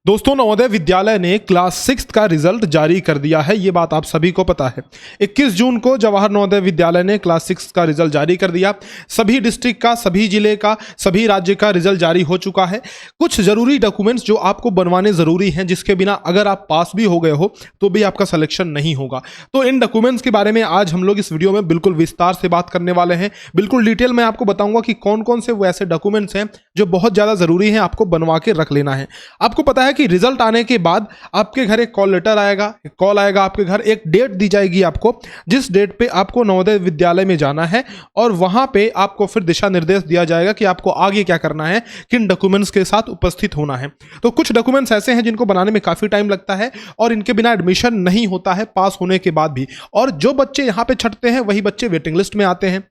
दोस्तों, नवोदय विद्यालय ने क्लास 6 का रिजल्ट जारी कर दिया है। ये बात आप सभी को पता है। 21 जून को जवाहर नवोदय विद्यालय ने क्लास 6 का रिजल्ट जारी कर दिया। सभी डिस्ट्रिक्ट का, सभी जिले का, सभी राज्य का रिजल्ट जारी हो चुका है। कुछ जरूरी डॉक्यूमेंट्स जो आपको बनवाने जरूरी हैं, जिसके बिना अगर आप पास भी हो गए हो तो भी आपका सिलेक्शन नहीं होगा। तो इन डॉक्यूमेंट्स के बारे में आज हम लोग इस वीडियो में बिल्कुल विस्तार से बात करने वाले हैं। बिल्कुल डिटेल में आपको बताऊंगा कि कौन कौन से वो ऐसे डॉक्यूमेंट्स हैं जो बहुत ज्यादा जरूरी हैं, आपको बनवा के रख लेना है। आपको पता है कि रिजल्ट आने के बाद आपके घर एक कॉल लेटर आएगा, एक कॉल आएगा आपके घर, एक डेट दी जाएगी आपको, जिस डेट पे आपको नवोदय विद्यालय में जाना है और वहां पे आपको फिर दिशा निर्देश दिया जाएगा कि आपको आगे क्या करना है, किन डॉक्यूमेंट्स के साथ उपस्थित होना है। तो कुछ डॉक्यूमेंट्स ऐसे हैं जिनको बनाने में काफी टाइम लगता है और इनके बिना एडमिशन नहीं होता है पास होने के बाद भी। और जो बच्चे यहां पे छटते हैं वही बच्चे वेटिंग लिस्ट में आते हैं।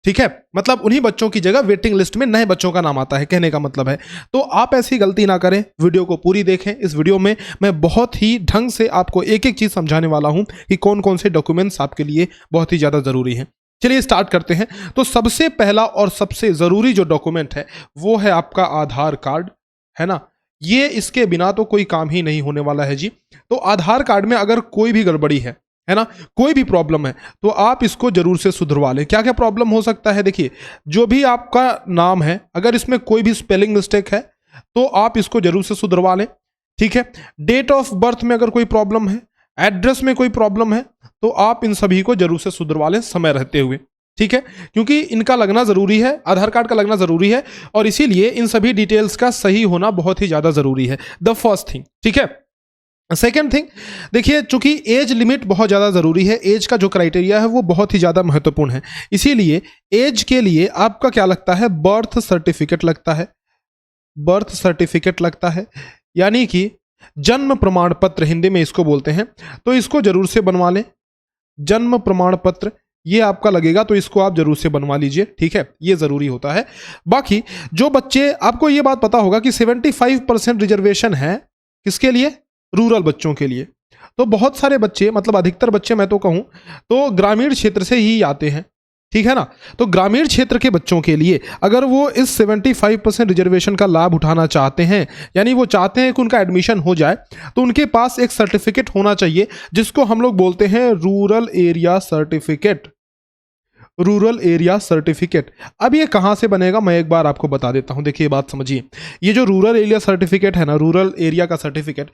ठीक है, मतलब उन्हीं बच्चों की जगह वेटिंग लिस्ट में नए बच्चों का नाम आता है, कहने का मतलब है। तो आप ऐसी गलती ना करें, वीडियो को पूरी देखें। इस वीडियो में मैं बहुत ही ढंग से आपको एक एक चीज समझाने वाला हूं कि कौन कौन से डॉक्यूमेंट्स आपके लिए बहुत ही ज्यादा जरूरी हैं। चलिए स्टार्ट करते हैं। तो सबसे पहला और सबसे जरूरी जो डॉक्यूमेंट है वो है आपका आधार कार्ड, है ना। ये इसके बिना तो कोई काम ही नहीं होने वाला है जी। तो आधार कार्ड में अगर कोई भी गड़बड़ी है ना, कोई भी प्रॉब्लम है तो आप इसको जरूर से सुधरवा लें। क्या क्या प्रॉब्लम हो सकता है, देखिए, जो भी आपका नाम है अगर इसमें कोई भी स्पेलिंग मिस्टेक है तो आप इसको जरूर से सुधरवा लें। ठीक है, डेट ऑफ बर्थ में अगर कोई प्रॉब्लम है, एड्रेस में कोई प्रॉब्लम है, तो आप इन सभी को जरूर से सुधरवा लें समय रहते हुए। ठीक है, क्योंकि इनका लगना जरूरी है, आधार कार्ड का लगना जरूरी है और इसीलिए इन सभी डिटेल्स का सही होना बहुत ही ज्यादा जरूरी है। द फर्स्ट थिंग, ठीक है। सेकेंड थिंग, देखिए, चूंकि एज लिमिट बहुत ज़्यादा ज़रूरी है, एज का जो क्राइटेरिया है वो बहुत ही ज़्यादा महत्वपूर्ण है। इसीलिए एज के लिए आपका क्या लगता है, बर्थ सर्टिफिकेट लगता है। बर्थ सर्टिफिकेट लगता है, यानी कि जन्म प्रमाण पत्र हिंदी में इसको बोलते हैं। तो इसको जरूर से बनवा लें। जन्म प्रमाण पत्र ये आपका लगेगा, तो इसको आप जरूर से बनवा लीजिए। ठीक है, ये जरूरी होता है। बाकी जो बच्चे, आपको ये बात पता होगा कि 75% रिजर्वेशन है किसके लिए, रूरल बच्चों के लिए। तो बहुत सारे बच्चे, मतलब अधिकतर बच्चे मैं तो कहूं तो ग्रामीण क्षेत्र से ही आते हैं। ठीक है ना। तो ग्रामीण क्षेत्र के बच्चों के लिए अगर वो इस 75% रिजर्वेशन का लाभ उठाना चाहते हैं, यानी वो चाहते हैं कि उनका एडमिशन हो जाए, तो उनके पास एक सर्टिफिकेट होना चाहिए जिसको हम लोग बोलते हैं rural area certificate. Rural area certificate. अब ये कहाँ से बनेगा मैं एक बार आपको बता देता हूँ। देखिए, बात समझिए। ये जो रूरल एरिया सर्टिफिकेट है ना, रूरल एरिया का सर्टिफिकेट,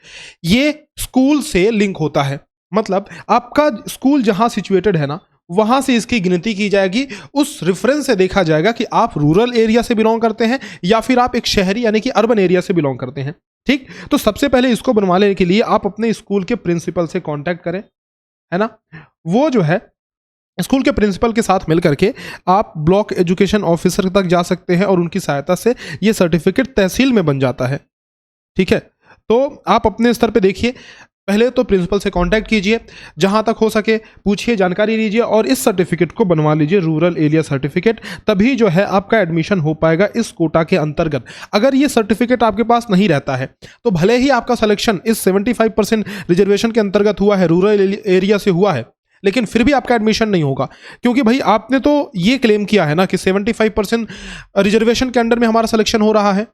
ये स्कूल से लिंक होता है। मतलब आपका स्कूल जहाँ सिचुएटेड है ना, वहां से इसकी गिनती की जाएगी। उस रेफरेंस से देखा जाएगा कि आप रूरल एरिया से बिलोंग करते हैं या फिर आप एक शहरी यानी कि अर्बन एरिया से बिलोंग करते हैं। ठीक, तो सबसे पहले इसको बनवा लेने के लिए आप अपने स्कूल के प्रिंसिपल से कांटेक्ट करें, है ना। वो जो है स्कूल के प्रिंसिपल के साथ मिलकर के आप ब्लॉक एजुकेशन ऑफिसर तक जा सकते हैं और उनकी सहायता से ये सर्टिफिकेट तहसील में बन जाता है। ठीक है, तो आप अपने स्तर पे देखिए, पहले तो प्रिंसिपल से कांटेक्ट कीजिए, जहां तक हो सके पूछिए, जानकारी लीजिए और इस सर्टिफिकेट को बनवा लीजिए, रूरल एरिया सर्टिफिकेट। तभी जो है आपका एडमिशन हो पाएगा इस कोटा के अंतर्गत। अगर ये सर्टिफिकेट आपके पास नहीं रहता है तो भले ही आपका सिलेक्शन इस 75% रिजर्वेशन के अंतर्गत हुआ है, रूरल एरिया से हुआ है, लेकिन फिर भी आपका एडमिशन नहीं होगा। क्योंकि भाई आपने तो ये क्लेम किया है ना कि 75% रिजर्वेशन के अंडर में हमारा सिलेक्शन हो रहा है।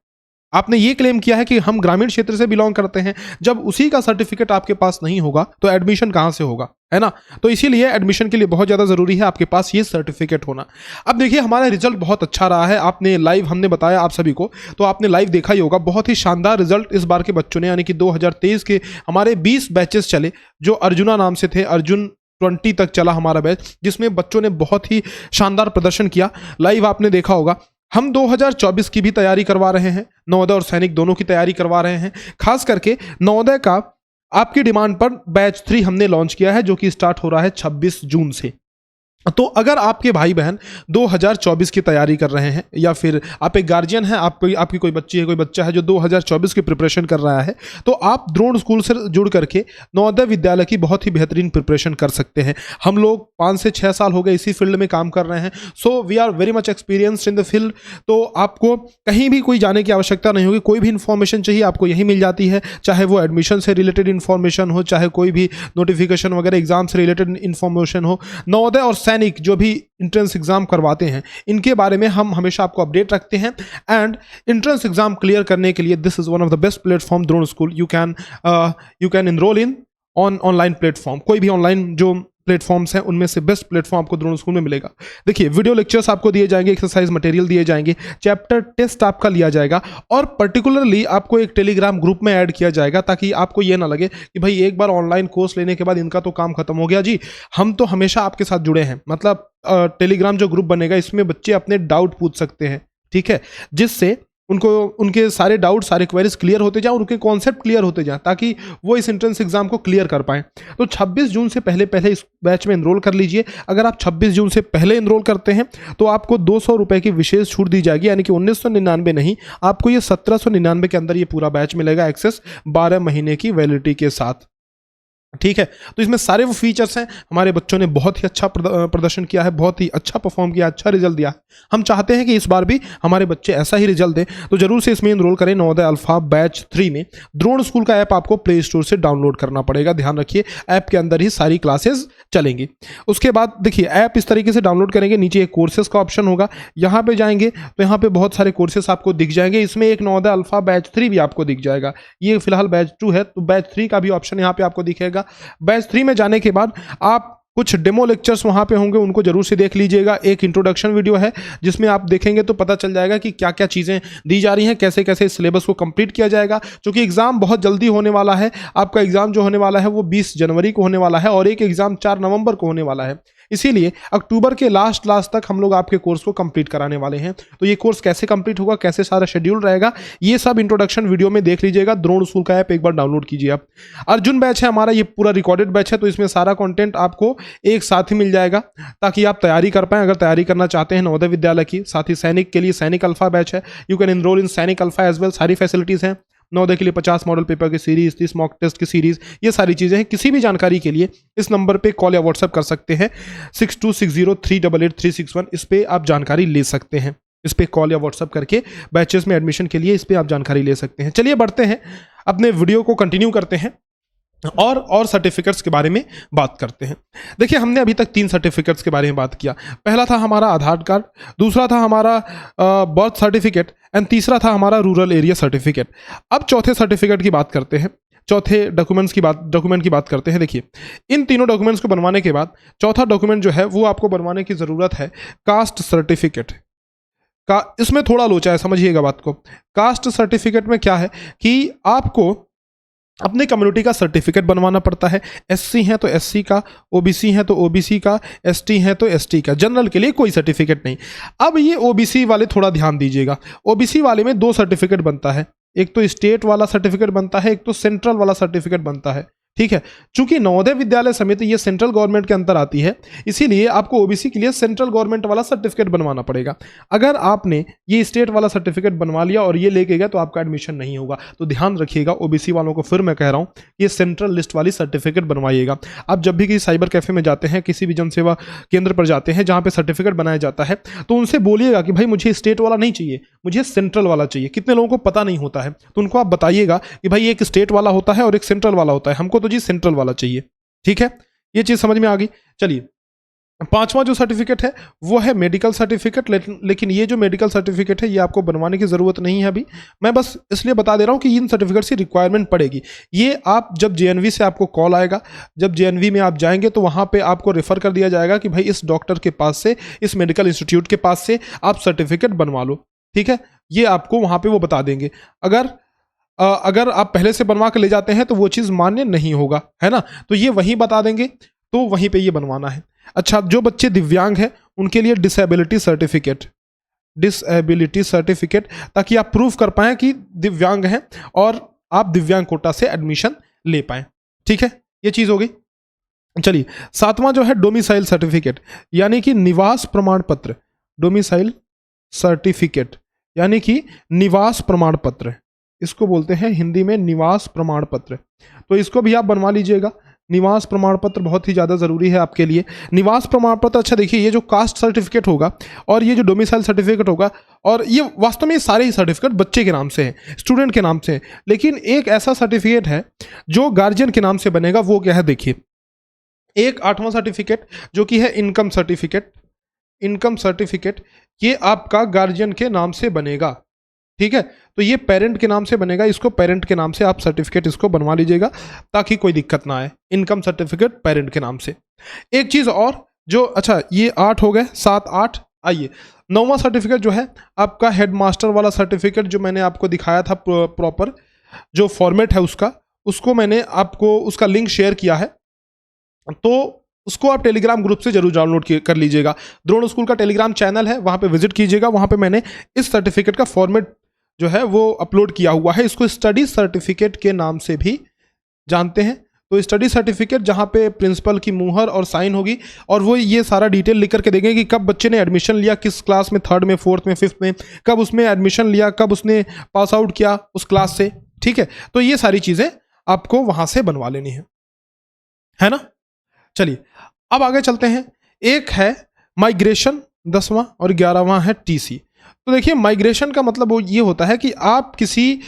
आपने ये क्लेम किया है कि हम ग्रामीण क्षेत्र से बिलोंग करते हैं। जब उसी का सर्टिफिकेट आपके पास नहीं होगा तो एडमिशन कहां से होगा, है ना। तो इसीलिए एडमिशन के लिए बहुत ज्यादा जरूरी है आपके पास ये सर्टिफिकेट होना। अब देखिए, हमारा रिजल्ट बहुत अच्छा रहा है। आपने लाइव, हमने बताया आप सभी को, तो आपने लाइव देखा ही होगा। बहुत ही शानदार रिजल्ट इस बार के बच्चों ने, यानी कि 2023 के हमारे 20 बैचेस चले जो अर्जुना नाम से थे। अर्जुन 20 तक चला हमारा बैच, जिसमें बच्चों ने बहुत ही शानदार प्रदर्शन किया। लाइव आपने देखा होगा। हम 2024 की भी तैयारी करवा रहे हैं, नवोदय और सैनिक दोनों की तैयारी करवा रहे हैं। खास करके नवोदय का आपकी डिमांड पर बैच 3 हमने लॉन्च किया है, जो कि स्टार्ट हो रहा है 26 जून से। तो अगर आपके भाई बहन 2024 की तैयारी कर रहे हैं या फिर आप एक गार्जियन हैं, आपकी कोई बच्ची है, कोई बच्चा है जो 2024 की प्रिपरेशन कर रहा है, तो आप द्रोण स्कूल से जुड़ करके नवोदय विद्यालय की बहुत ही बेहतरीन प्रिपरेशन कर सकते हैं। हम लोग 5 से 6 साल हो गए इसी फील्ड में काम कर रहे हैं। So we are very much experienced in the field. तो आपको कहीं भी कोई जाने की आवश्यकता नहीं होगी। कोई भी इन्फॉर्मेशन चाहिए आपको यहीं मिल जाती है, चाहे वो एडमिशन से रिलेटेड इन्फॉर्मेशन हो, चाहे कोई भी नोटिफिकेशन वगैरह एग्जाम से रिलेटेड इन्फॉर्मेशन हो। नवोदय और सैनिक जो भी इंट्रेंस एग्जाम करवाते हैं, इनके बारे में हम हमेशा आपको अपडेट रखते हैं। एंड इंट्रेंस एग्जाम क्लियर करने के लिए this is one of the best platform, Drona school. You can enrol in online platform, कोई भी ऑनलाइन जो प्लेटफॉर्म्स हैं उनमें से बेस्ट प्लेटफॉर्म आपको द्रोण स्कूल में मिलेगा। देखिए, वीडियो लेक्चर्स आपको दिए जाएंगे, एक्सरसाइज मटेरियल दिए जाएंगे, चैप्टर टेस्ट आपका लिया जाएगा, और पर्टिकुलरली आपको एक टेलीग्राम ग्रुप में ऐड किया जाएगा, ताकि आपको ये ना लगे कि भाई एक बार ऑनलाइन कोर्स लेने के बाद इनका तो काम खत्म हो गया जी। हम तो हमेशा आपके साथ जुड़े हैं, मतलब टेलीग्राम जो ग्रुप बनेगा इसमें बच्चे अपने डाउट पूछ सकते हैं, ठीक है, जिससे उनको उनके सारे डाउट, सारे क्वेरीज क्लियर होते जाएं, उनके कॉन्सेप्ट क्लियर होते जाएं, ताकि वो इस एंट्रेंस एग्जाम को क्लियर कर पाएं। तो 26 जून से पहले इस बैच में एनरोल कर लीजिए। अगर आप 26 जून से पहले एनरोल करते हैं तो आपको 200 रुपए की विशेष छूट दी जाएगी, यानी कि 1999 नहीं, आपको ये 1799 के अंदर ये पूरा बैच मिलेगा, एक्सेस 12 महीने की वैलिडिटी के साथ, ठीक है। तो इसमें सारे वो फीचर्स हैं। हमारे बच्चों ने बहुत ही अच्छा प्रदर्शन किया है, बहुत ही अच्छा परफॉर्म किया, अच्छा रिजल्ट दिया है। हम चाहते हैं कि इस बार भी हमारे बच्चे ऐसा ही रिजल्ट दें, तो जरूर से इसमें एनरोल करें। नवोदय अल्फा बैच 3 में द्रोण स्कूल का ऐप आपको प्ले स्टोर से डाउनलोड करना पड़ेगा। ध्यान रखिए, ऐप के अंदर ही सारी क्लासेस चलेंगी। उसके बाद देखिए, ऐप इस तरीके से डाउनलोड करेंगे, नीचे एक कोर्सेज का ऑप्शन होगा, यहाँ पे जाएंगे तो यहाँ पे बहुत सारे कोर्सेस आपको दिख जाएंगे। इसमें एक नवोदय अल्फा बैच 3 भी आपको दिख जाएगा। ये फिलहाल बैच 2 है, तो बैच 3 का भी ऑप्शन यहाँ पे आपको दिखेगा। बैच 3 में जाने के बाद आप कुछ डेमो लेक्चर्स वहां पे होंगे, उनको जरूर से देख लीजिएगा। एक इंट्रोडक्शन वीडियो है जिसमें आप देखेंगे तो पता चल जाएगा कि क्या क्या चीज़ें दी जा रही हैं, कैसे कैसे इस सिलेबस को कंप्लीट किया जाएगा। क्योंकि एग्जाम बहुत जल्दी होने वाला है, आपका एग्जाम जो होने वाला है वो 20 जनवरी को होने वाला है, और एक एग्जाम 4 नवंबर को होने वाला है। इसीलिए अक्टूबर के लास्ट तक हम लोग आपके कोर्स को कंप्लीट कराने वाले हैं। तो ये कोर्स कैसे कंप्लीट होगा, कैसे सारा शेड्यूल रहेगा, ये सब इंट्रोडक्शन वीडियो में देख लीजिएगा। द्रोण स्कूल का ऐप एक बार डाउनलोड कीजिए आप। अर्जुन बैच है हमारा, ये पूरा रिकॉर्डेड बैच है, तो इसमें सारा कंटेंट आपको एक साथ ही मिल जाएगा, ताकि आप तैयारी कर पाएं। अगर तैयारी करना चाहते हैं नवोदय विद्यालय की, साथ ही सैनिक के लिए सैनिक अल्फा बैच है, यू कैन एनरोल इन सैनिक अल्फा एज वेल। सारी फैसिलिटीज हैं। नवोदय के लिए 50 मॉडल पेपर की सीरीज, 30 मॉक टेस्ट की सीरीज, ये सारी चीजें हैं। किसी भी जानकारी के लिए इस नंबर पे कॉल या व्हाट्सएप कर सकते हैं, 6260388361। इस पे आप जानकारी ले सकते हैं। इस पे कॉल या व्हाट्सएप करके बैचेस में एडमिशन के लिए इस पे आप जानकारी ले सकते हैं। चलिए बढ़ते हैं, अपने वीडियो को कंटिन्यू करते हैं और सर्टिफिकेट्स के बारे में बात करते हैं। देखिए, हमने अभी तक 3 सर्टिफिकेट्स के बारे में बात किया। पहला था हमारा आधार कार्ड, दूसरा था हमारा बर्थ सर्टिफिकेट, एंड तीसरा था हमारा रूरल एरिया सर्टिफिकेट। अब चौथे सर्टिफिकेट की बात करते हैं, चौथे डॉक्यूमेंट की बात करते हैं। देखिए, इन तीनों डॉक्यूमेंट्स को बनवाने के बाद चौथा डॉक्यूमेंट जो है वो आपको बनवाने की ज़रूरत है, कास्ट सर्टिफिकेट का। इसमें थोड़ा लोचा है, समझिएगा बात को। कास्ट सर्टिफिकेट में क्या है कि आपको अपने कम्युनिटी का सर्टिफिकेट बनवाना पड़ता है। एससी हैं तो एससी का, ओबीसी हैं तो ओबीसी का, एसटी हैं तो एसटी का। जनरल के लिए कोई सर्टिफिकेट नहीं। अब ये ओबीसी वाले थोड़ा ध्यान दीजिएगा। ओबीसी वाले में 2 सर्टिफिकेट बनता है, एक तो स्टेट वाला सर्टिफिकेट बनता है, एक तो सेंट्रल वाला सर्टिफिकेट बनता है, ठीक है। चूंकि नवोदय विद्यालय समिति ये सेंट्रल गवर्नमेंट के अंदर आती है, इसीलिए आपको ओबीसी के लिए सेंट्रल गवर्नमेंट वाला सर्टिफिकेट बनवाना पड़ेगा। अगर आपने ये स्टेट वाला सर्टिफिकेट बनवा लिया और ये लेके गए तो आपका एडमिशन नहीं होगा। तो ध्यान रखिएगा, ओबीसी वालों को फिर मैं कह रहा हूँ, ये सेंट्रल लिस्ट वाली सर्टिफिकेट बनवाइएगा। आप जब भी किसी साइबर कैफे में जाते हैं, किसी भी जनसेवा केंद्र पर जाते हैं जहाँ पे सर्टिफिकेट बनाया जाता है, तो उनसे बोलिएगा कि भाई मुझे स्टेट वाला नहीं चाहिए, मुझे सेंट्रल वाला चाहिए। कितने लोगों को पता नहीं होता है, तो उनको आप बताइएगा कि भाई एक स्टेट वाला होता है और एक सेंट्रल वाला होता है, हमको तो जी सेंट्रल वाला चाहिए, ठीक है। ये चीज समझ में आ गई। चलिए, 5वां जो सर्टिफिकेट है वो है मेडिकल सर्टिफिकेट। लेकिन ये जो मेडिकल सर्टिफिकेट है ये आपको बनवाने की जरूरत नहीं है अभी, मैं बस इसलिए बता दे रहा हूं कि इन सर्टिफिकेट की रिक्वायरमेंट पड़ेगी। ये आप जब जेएनवी से आपको कॉल आएगा, जब जेएनवी में आप जाएंगे तो वहां पे आपको रेफर कर दिया जाएगा कि भाई इस डॉक्टर के पास से, इस मेडिकल इंस्टीट्यूट के पास से आप सर्टिफिकेट बनवा लो, ठीक है। ये आपको वहां पे वो बता देंगे। अगर आप पहले से बनवा के ले जाते हैं तो वो चीज़ मान्य नहीं होगा, है ना। तो ये वहीं बता देंगे, तो वहीं पे ये बनवाना है। अच्छा, जो बच्चे दिव्यांग हैं उनके लिए डिसेबिलिटी सर्टिफिकेट, ताकि आप प्रूफ कर पाएं कि दिव्यांग हैं और आप दिव्यांग कोटा से एडमिशन ले पाएं, ठीक है। ये चीज़ हो गई। चलिए, 7वां जो है डोमिसाइल सर्टिफिकेट, यानी कि निवास प्रमाण पत्र। डोमिसाइल सर्टिफिकेट यानी कि निवास प्रमाण पत्र, इसको बोलते हैं हिंदी में निवास प्रमाण पत्र। तो इसको भी आप बनवा लीजिएगा। निवास प्रमाण पत्र बहुत ही ज़्यादा ज़रूरी है आपके लिए। निवास प्रमाण पत्र, अच्छा देखिए, ये जो कास्ट सर्टिफिकेट होगा और ये जो डोमिसाइल सर्टिफिकेट होगा, और ये वास्तव में सारे ही सर्टिफिकेट बच्चे के नाम से हैं, स्टूडेंट के नाम से हैं, लेकिन एक ऐसा सर्टिफिकेट है जो गार्जियन के नाम से बनेगा। वो क्या है, देखिए, एक 8वां सर्टिफिकेट जो कि है इनकम सर्टिफिकेट, इनकम सर्टिफिकेट ये आपका गार्जियन के नाम से बनेगा, ठीक है। तो ये पेरेंट के नाम से बनेगा, इसको पेरेंट के नाम से आप सर्टिफिकेट इसको बनवा लीजिएगा ताकि कोई दिक्कत ना आए। इनकम सर्टिफिकेट पेरेंट के नाम से। एक चीज़ और जो, अच्छा ये 8 हो गए, 7 8, आइए 9वां सर्टिफिकेट जो है आपका हेडमास्टर वाला सर्टिफिकेट जो मैंने आपको दिखाया था प्रॉपर जो फॉर्मेट है उसका, उसको मैंने आपको उसका लिंक शेयर किया है, तो उसको आप टेलीग्राम ग्रुप से जरूर डाउनलोड कर लीजिएगा। द्रोण स्कूल का टेलीग्राम चैनल है, वहाँ पे विजिट कीजिएगा, वहाँ पे मैंने इस सर्टिफिकेट का फॉर्मेट जो है वो अपलोड किया हुआ है। इसको स्टडी सर्टिफिकेट के नाम से भी जानते हैं। तो स्टडी सर्टिफिकेट जहाँ पे प्रिंसिपल की मुहर और साइन होगी और वो ये सारा डिटेल लिख करके देंगे कि कब बच्चे ने एडमिशन लिया, किस क्लास में, 3rd में, 4th में, 5th में, कब उसमें एडमिशन लिया, कब उसने पास आउट किया उस क्लास से, ठीक है। तो ये सारी चीज़ें आपको वहाँ से बनवा लेनी है ना। चलिए अब आगे चलते हैं। एक है माइग्रेशन 10वां और 11वां है टीसी। तो देखिए माइग्रेशन का मतलब वो ये होता है कि आप किसी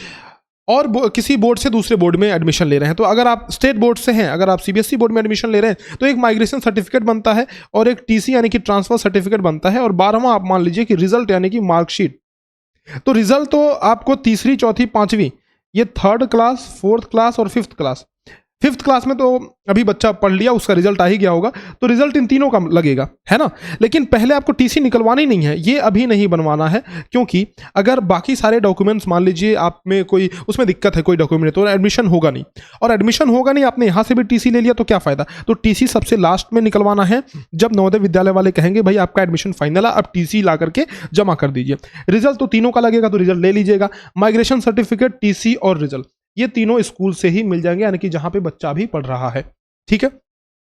बोर्ड से दूसरे बोर्ड में एडमिशन ले रहे हैं। तो अगर आप स्टेट बोर्ड से हैं, अगर आप सीबीएसई बोर्ड में एडमिशन ले रहे हैं तो एक माइग्रेशन सर्टिफिकेट बनता है और एक टीसी यानी कि ट्रांसफर सर्टिफिकेट बनता है, और 12वां आप मान लीजिए कि रिजल्ट यानी कि मार्कशीट। तो रिजल्ट तो आपको तीसरी, चौथी, 5वीं, ये 3rd क्लास, 4th क्लास और 5th क्लास, 5th क्लास में तो अभी बच्चा पढ़ लिया, उसका रिजल्ट आ ही गया होगा, तो रिजल्ट इन तीनों का लगेगा, है ना। लेकिन पहले आपको टीसी निकलवानी नहीं है, ये अभी नहीं बनवाना है, क्योंकि अगर बाकी सारे डॉक्यूमेंट्स मान लीजिए आप में कोई उसमें दिक्कत है, कोई डॉक्यूमेंट, तो एडमिशन होगा नहीं, और एडमिशन होगा नहीं, आपने यहाँ से भी टीसी ले लिया तो क्या फायदा। तो टीसी सबसे लास्ट में निकलवाना है, जब नवोदय विद्यालय वाले कहेंगे भाई आपका एडमिशन फाइनल है, अब टीसी ला करके जमा कर दीजिए। रिजल्ट तो तीनों का लगेगा, तो रिजल्ट ले लीजिएगा। माइग्रेशन सर्टिफिकेट, टीसी और रिजल्ट ये तीनों स्कूल से ही मिल जाएंगे, यानी कि जहां पे बच्चा भी पढ़ रहा है, ठीक है।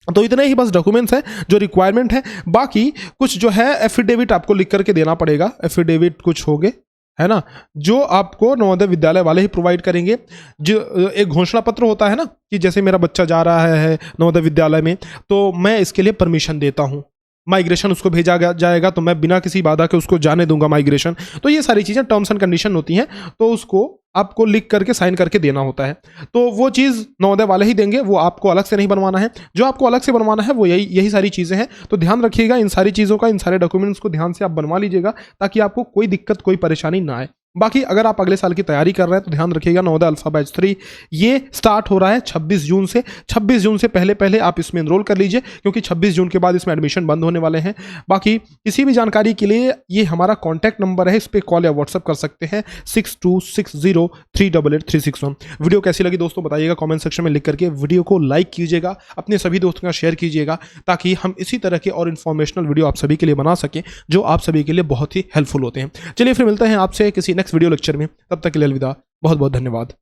तो इतने ही बस डॉक्यूमेंट्स हैं जो रिक्वायरमेंट है। बाकी कुछ जो है एफिडेविट आपको लिख करके देना पड़ेगा, एफिडेविट कुछ होगे, है ना, जो आपको नवोदय विद्यालय वाले ही प्रोवाइड करेंगे। जो एक घोषणा पत्र होता है ना कि जैसे मेरा बच्चा जा रहा है नवोदय विद्यालय में, तो मैं इसके लिए परमिशन देता हूँ, माइग्रेशन उसको भेजा जाएगा, तो मैं बिना किसी बाधा के उसको जाने दूंगा माइग्रेशन। तो ये सारी चीज़ें टर्म्स एंड कंडीशन होती हैं, तो उसको आपको लिख करके साइन करके देना होता है। तो वो चीज़ नवोदय वाले ही देंगे, वो आपको अलग से नहीं बनवाना है। जो आपको अलग से बनवाना है वो यही सारी चीज़ें हैं। तो ध्यान रखिएगा इन सारी चीज़ों का, इन सारे डॉक्यूमेंट्स को ध्यान से आप बनवा लीजिएगा ताकि आपको कोई दिक्कत, कोई परेशानी ना आए। बाकी अगर आप अगले साल की तैयारी कर रहे हैं तो ध्यान रखिएगा नवोदय अल्फा बैच 3 ये स्टार्ट हो रहा है 26 जून से। 26 जून से पहले आप इसमें एनरोल कर लीजिए, क्योंकि 26 जून के बाद इसमें एडमिशन बंद होने वाले हैं। बाकी किसी भी जानकारी के लिए ये हमारा कॉन्टैक्ट नंबर है, इस पर कॉल या व्हाट्सअप कर सकते हैं 6260388361। वीडियो कैसी लगी दोस्तों बताइएगा कॉमेंट सेक्शन में लिख करके। वीडियो को लाइक कीजिएगा, अपने सभी दोस्तों का शेयर कीजिएगा, ताकि हम इसी तरह के और इन्फॉर्मेशनल वीडियो आप सभी के लिए बना सकें जो आप सभी के लिए बहुत ही हेल्पफुल होते हैं। चलिए फिर मिलते हैं आपसे किसी नेक्स्ट वीडियो लेक्चर में, तब तक के लिए अलविदा, बहुत बहुत धन्यवाद।